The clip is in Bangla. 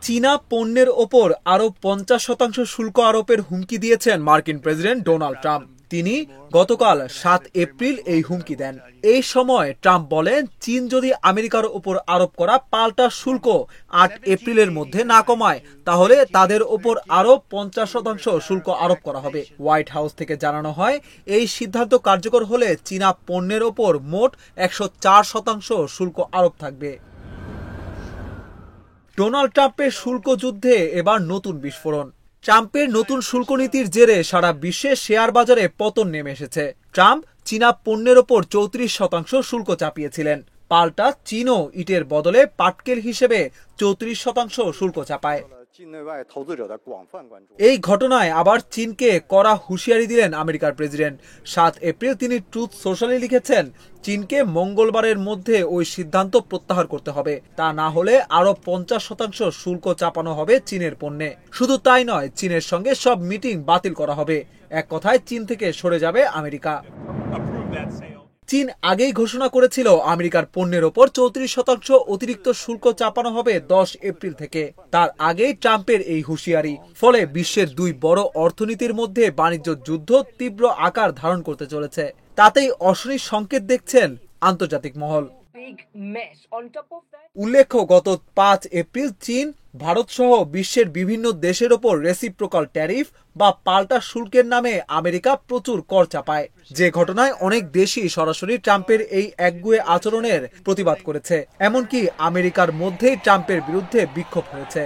চীনা পণ্যের ওপর আরো 50% শুল্ক আরোপের হুমকি দিয়েছেন মার্কিন প্রেসিডেন্ট ডোনাল্ড ট্রাম্প। তিনি গতকাল 7 এপ্রিল এই হুমকি দেন। এই সময় ট্রাম্প বলেন, চীন যদি আমেরিকার ওপর আরোপ করা পাল্টা শুল্ক 8 এপ্রিলের মধ্যে না কমায়, তাহলে তাদের ওপর আরো 50% শুল্ক আরোপ করা হবে। হোয়াইট হাউস থেকে জানানো হয়, এই সিদ্ধান্ত কার্যকর হলে চীনা পণ্যের ওপর মোট 104% শুল্ক আরোপ থাকবে। ডোনাল্ড ট্রাম্পের শুল্ক যুদ্ধে এবার নতুন বিস্ফোরণ। ট্রাম্পের নতুন শুল্ক নীতির জেরে সারা বিশ্বে শেয়ার বাজারে পতন নেমে এসেছে। ট্রাম্প চীনা পণ্যের ওপর 34% শুল্ক চাপিয়েছিলেন। পাল্টা চীনও ইটের বদলে পাটকেল হিসেবে 34% শুল্ক চাপায়। এই ঘটনায় আবার চীনকে কড়া হুঁশিয়ারি দিলেন আমেরিকার প্রেসিডেন্ট। 7 এপ্রিল তিনি ট্রুথ সোশ্যালে লিখেছেন, চীনকে মঙ্গলবারের মধ্যে ওই সিদ্ধান্ত প্রত্যাহার করতে হবে, তা না হলে আরো 50% শুল্ক চাপানো হবে চীনের পণ্যে। শুধু তাই নয়, চীনের সঙ্গে সব মিটিং বাতিল করা হবে। এক কথায় চীন থেকে সরে যাবে আমেরিকা। চীন আগেই ঘোষণা করেছিল আমেরিকার পণ্যের ওপর 34% অতিরিক্ত শুল্ক চাপানো হবে 10 এপ্রিল থেকে। তার আগেই ট্রাম্পের এই হুঁশিয়ারি। ফলে বিশ্বের দুই বড় অর্থনীতির মধ্যে বাণিজ্য যুদ্ধ তীব্র আকার ধারণ করতে চলেছে। তাতেই অশনি সংকেত দেখছেন আন্তর্জাতিক মহল। উল্লেখ্য, গত 5 এপ্রিল চীন, ভারত সহ বিশ্বের বিভিন্ন দেশের ওপর রেসিপ্রোকাল ট্যারিফ বা পাল্টা শুল্কের নামে আমেরিকা প্রচুর কর চাপায়, যে ঘটনায় অনেক দেশই সরাসরি ট্রাম্পের এই একগুঁয়ে আচরণের প্রতিবাদ করেছে। এমনকি আমেরিকার মধ্যেই ট্রাম্পের বিরুদ্ধে বিক্ষোভ হয়েছে।